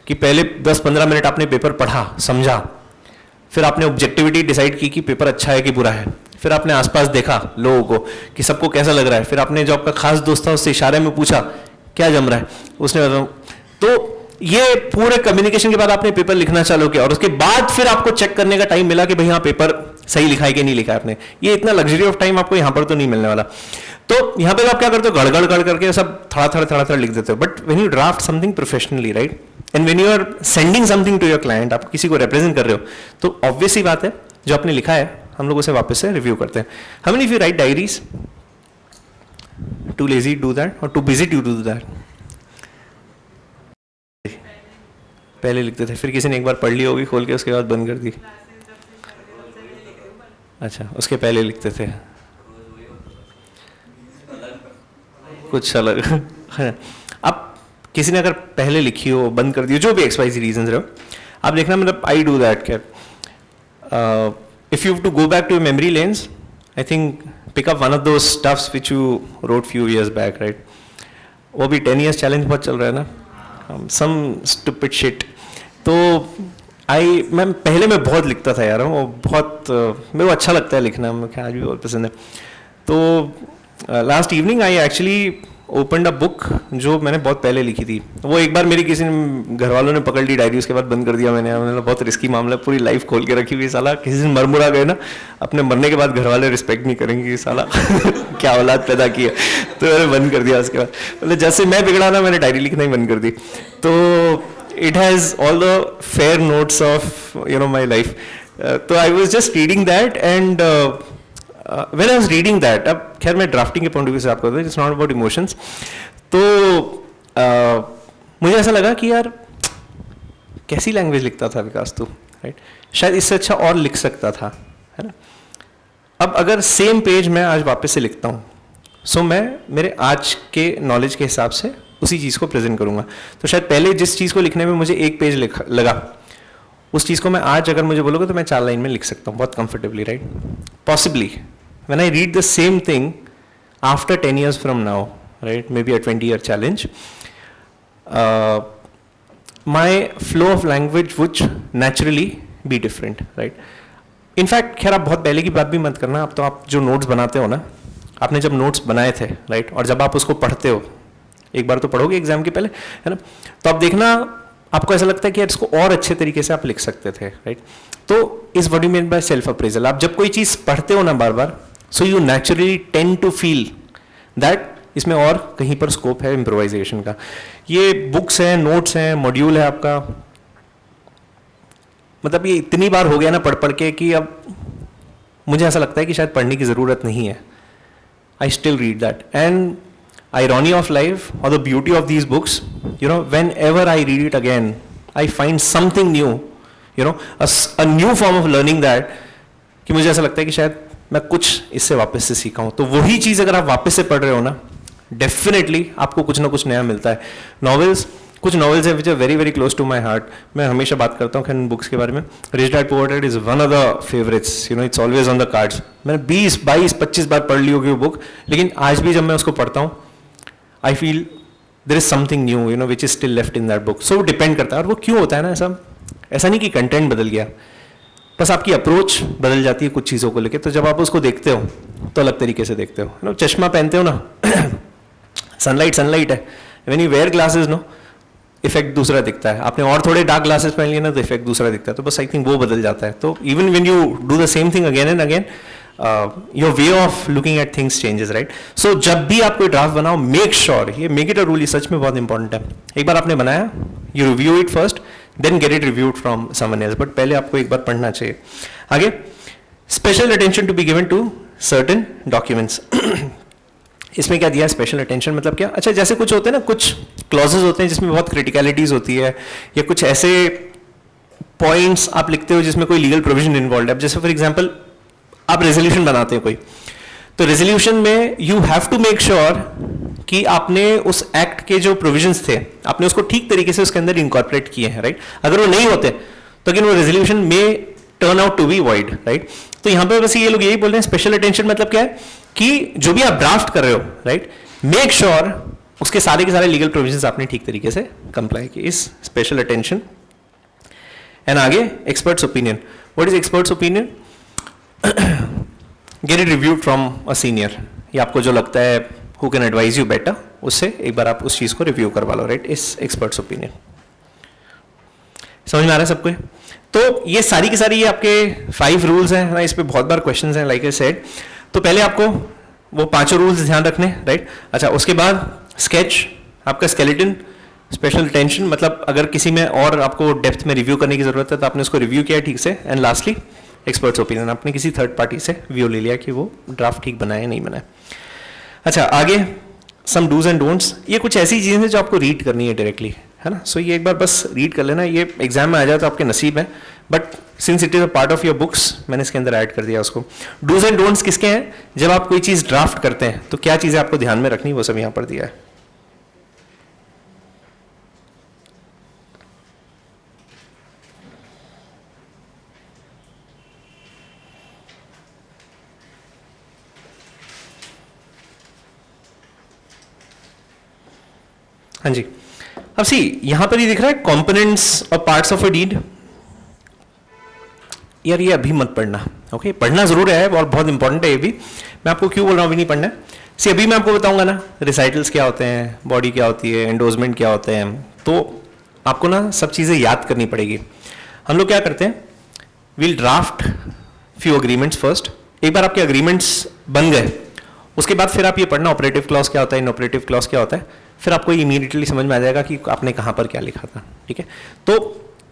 Speaker 1: कि पहले 10-15 मिनट आपने पेपर पढ़ा, समझा, फिर आपने ऑब्जेक्टिविटी डिसाइड की कि पेपर अच्छा है कि बुरा है, फिर आपने आसपास देखा लोगों को कि सबको कैसा लग रहा है, फिर आपने जो आपका खास दोस्त था उससे इशारे में पूछा क्या जम रहा है, उसने बताया। तो ये पूरे कम्युनिकेशन के बाद आपने पेपर लिखना चालू किया और उसके बाद फिर आपको चेक करने का टाइम मिला कि भाई हाँ पेपर सही लिखा है कि नहीं लिखा है आपने। ये इतना लग्जरी ऑफ टाइम आपको यहाँ पर तो नहीं मिलने वाला। तो यहाँ पे आप क्या करते हो, गड़गड़ गड़ करके सब थोड़ा लिख देते हो। But when you draft something professionally, right, and when you are sending something to your client, आप किसी को रिप्रेजेंट कर रहे हो, तो ऑब्वियस ही बात है जो आपने लिखा है हम लोग उसे वापस से रिव्यू करते हैं। How many of you write diaries? Too lazy do that और too busy to do that? पहले लिखते थे, फिर किसी ने एक बार पढ़ ली होगी खोल के, उसके बाद बंद कर दी। अच्छा, उसके पहले लिखते थे कुछ अलग। अब किसी ने अगर पहले लिखी हो, बंद कर दी हो, जो भी XYZ रीजन रहे हो, आप देखना, मतलब आई डू दैट क्या, if you to go back to memory lanes, I think pick up one of those stuffs which you wrote few years back, right. वो भी 10 years चैलेंज बहुत चल रहा है ना, सम स्टूपिड शिट। तो मैं पहले मैं बहुत लिखता था यार, वो बहुत मेरे को अच्छा लगता है लिखना, मुझे आज भी बहुत पसंद है। तो last evening I actually opened a book जो मैंने बहुत पहले लिखी थी। वो एक बार मेरी किसी घर वालों ने पकड़ ली डायरी, उसके बाद बंद कर दिया मैंने बहुत रिस्की मामला, पूरी लाइफ खोल के रखी हुई। साला किसी दिन मरमुरा गए ना, अपने मरने के बाद घर वाले रिस्पेक्ट नहीं करेंगे कि साला क्या औलाद पैदा की है, तो मैंने बंद कर दिया। उसके बाद मतलब जैसे मैं बिगड़ा ना, मैंने डायरी लिखना ही बंद कर दी। तो it has all the fair notes of my life. So I was just reading that, and when I was reading that, अब खैर मैं ड्राफ्टिंग के पॉइंट ऑफ व्यू से आपको बताऊँ, इट्स नॉट अबाउट इमोशंस। तो मुझे ऐसा लगा कि यार कैसी लैंग्वेज लिखता था विकास तू, राइट, शायद इससे अच्छा और लिख सकता था, है ना। अब अगर सेम पेज मैं आज वापस से लिखता हूँ, सो मैं मेरे आज के नॉलेज के हिसाब से उसी चीज़ को प्रेजेंट करूंगा। तो शायद पहले जिस चीज़ को लिखने में मुझे एक पेज लगा, उस चीज़ को मैं आज अगर मुझे बोलोगे तो मैं 4 लाइन में लिख सकता हूँ बहुत comfortably, right. Possibly when I read the same thing after 10 years from now, right, may be a 20 year challenge, my flow of language would naturally be different, right. In fact खैर आप बहुत पहले की बात भी मत करना, अब तो आप जो नोट्स बनाते हो ना, आपने जब नोट्स बनाए थे, राइट, और जब आप उसको पढ़ते हो, एक बार तो पढ़ोगे एग्जाम के पहले, है ना, तो आप देखना आपको ऐसा लगता है कि यार इसको और अच्छे तरीके से आप लिख सकते थे, राइट। तो is what you mean by self appraisal, आप जब कोई चीज़ पढ़ते हो ना बार बार, so you naturally tend to feel that इसमें और कहीं पर स्कोप है इम्प्रोवाइजेशन का। ये बुक्स हैं, नोट्स हैं, मॉड्यूल है आपका, मतलब ये इतनी बार हो गया ना पढ़ पढ़ के कि अब मुझे ऐसा लगता है कि शायद पढ़ने की ज़रूरत नहीं है। I still read that, and irony of life or the beauty of these books, whenever I read it again, I find something new, a new form of learning that कि मुझे ऐसा लगता है कि शायद मैं कुछ इससे वापस से सीखा हूँ। तो वही चीज़ अगर आप वापस से पढ़ रहे हो ना, डेफिनेटली आपको कुछ ना कुछ नया मिलता है। नॉवेल्स, कुछ नॉवेल्स हैं which are very very close to my heart. मैं हमेशा बात करता हूँ इन बुक्स के बारे में। Rich dad poor dad is one of the favourites, you know, it's always on the cards. मैंने 20, 22, 25 बार पढ़ ली होगी वो बुक, लेकिन आज भी जब मैं उसको पढ़ता हूँ I feel there is something new, you know, which is still left in that book. So depend करता है। और वो क्यों होता है ना, ऐसा नहीं कि कंटेंट बदल गया, बस आपकी अप्रोच बदल जाती है कुछ चीज़ों को लेकर। तो जब आप उसको देखते हो तो अलग तरीके से देखते हो। नो, चश्मा पहनते हो ना, सनलाइट है, when you wear glasses no, effect दूसरा दिखता है। आपने और थोड़े डार्क ग्लासेस पहन लिए ना तो इफेक्ट दूसरा दिखता है। तो बस आई थिंक वो बदल जाता है। तो even when you do the same thing again and again, your way of looking at things changes, right. So जब भी आप कोई ड्राफ्ट बनाओ, मेक श्योर, ये मेक इट अ रूल, ये सच में बहुत इंपॉर्टेंट है। एक बार आपने बनाया, you review it first, then get it reviewed from someone else, but पहले आपको एक बार पढ़ना चाहिए। आगे, special attention to be given to certain documents. इसमें क्या दिया, स्पेशल अटेंशन मतलब क्या? अच्छा, जैसे कुछ होते हैं ना, कुछ क्लॉजेज होते हैं जिसमें बहुत क्रिटिकलिटीज होती है, या कुछ ऐसे पॉइंट्स आप लिखते हो जिसमें कोई लीगल प्रोविजन इन्वॉल्व है। जैसे फॉर एग्जांपल आप रेजोल्यूशन बनाते हैं कोई, तो रेजोल्यूशन में you have to make sure कि आपने उस एक्ट के जो प्रोविजंस थे आपने उसको ठीक तरीके से उसके अंदर इनकॉर्पोरेट किए हैं, राइट। अगर वो नहीं होते तो अगेन वो रेजोल्यूशन में turn out to be void, right. तो यहां पे बस ये लोग यही बोल रहे हैं, स्पेशल अटेंशन मतलब क्या है कि जो भी आप ड्राफ्ट कर रहे हो, राइट, मेक श्योर उसके सारे के सारे लीगल प्रोविजंस आपने ठीक तरीके से कंप्लाई किए, इस स्पेशल अटेंशन। एंड आगे, experts opinion. What is experts opinion? Gate it reviewed from a senior, या आपको जो लगता है who can advise you better, उससे एक बार आप उस चीज को रिव्यू करवा लो, राइट, इस एक्सपर्ट्स ओपिनियन। समझ में आ रहा है सबको? तो ये सारी की सारी ये आपके 5 रूल्स हैं ना, इस पे बहुत बार क्वेश्चंस हैं, लाइक आई सेड। तो पहले आपको वो 5 रूल्स ध्यान रखने, राइट। अच्छा, उसके बाद स्केच, आपका स्केलेटन, स्पेशल अटेंशन मतलब अगर किसी में और आपको डेप्थ में रिव्यू करने की जरूरत है तो आपने उसको रिव्यू किया ठीक से। एंड लास्टली एक्सपर्ट्स ओपिनियन, आपने किसी थर्ड पार्टी से व्यू ले लिया कि वो ड्राफ्ट ठीक बनाया या नहीं बनाया। अच्छा, आगे सम डूज एंड डोंट्स, ये कुछ ऐसी चीजें हैं जो आपको रीड करनी है डायरेक्टली, है ना। सो ये एक बार बस रीड कर लेना, ये एग्जाम में आ जाए तो आपके नसीब है, but since it is a part of your books मैंने इसके अंदर ऐड कर दिया उसको। डूज एंड डोंट्स किसके हैं? जब आप कोई चीज ड्राफ्ट करते हैं तो क्या चीजें आपको ध्यान में रखनी, वो सब यहां पर दिया है। हाँ जी, अब सी यहां पर ही दिख रहा है कंपोनेंट्स और पार्ट्स ऑफ अ डीड। यार ये अभी मत पढ़ना, ओके, पढ़ना जरूर है और बहुत इंपॉर्टेंट है ये भी। मैं आपको क्यों बोल रहा हूँ अभी नहीं पढ़ना है? सी अभी मैं आपको बताऊंगा ना रिसाइटल्स क्या होते हैं, बॉडी क्या होती है, एंडोर्समेंट क्या होते हैं, तो आपको ना सब चीज़ें याद करनी पड़ेगी। हम लोग क्या करते हैं, we'll draft few agreements first. एक बार आपके अग्रीमेंट्स बन गए उसके बाद फिर आप ये पढ़ना ऑपरेटिव क्लॉज क्या होता है, इनऑपरेटिव क्लॉज क्या होता है, फिर आपको इमीडिएटली समझ में आ जाएगा कि आपने कहाँ पर क्या लिखा था, ठीक है। तो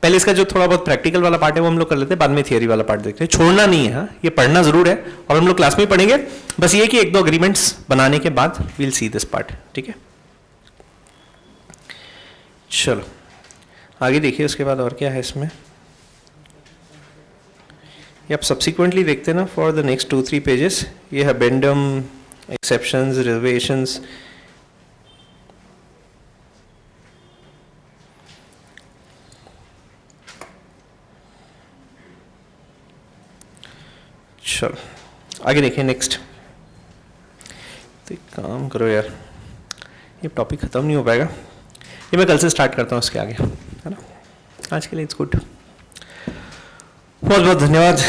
Speaker 1: पहले इसका जो थोड़ा बहुत प्रैक्टिकल वाला पार्ट है वो हम लोग कर लेते हैं, बाद में थियरी वाला पार्ट देखते हैं। छोड़ना नहीं है, हाँ, ये पढ़ना जरूर है और हम लोग क्लास में पढ़ेंगे। बस ये कि 1-2 अग्रीमेंट्स बनाने के बाद वील सी दिस पार्ट, ठीक है। चलो आगे देखिए, उसके बाद और क्या है इसमें, ये आप सब्सिक्वेंटली देखते हैं ना फॉर द नेक्स्ट 2-3 पेजेस। ये अबेंडम, एक्सेप्शंस, रिजर्वेशंस, चलो आगे देखिए नेक्स्ट। तो एक काम करो यार, ये टॉपिक ख़त्म नहीं हो पाएगा, ये मैं कल से स्टार्ट करता हूँ इसके आगे, है ना। आज के लिए इट्स गुड, बहुत बहुत धन्यवाद।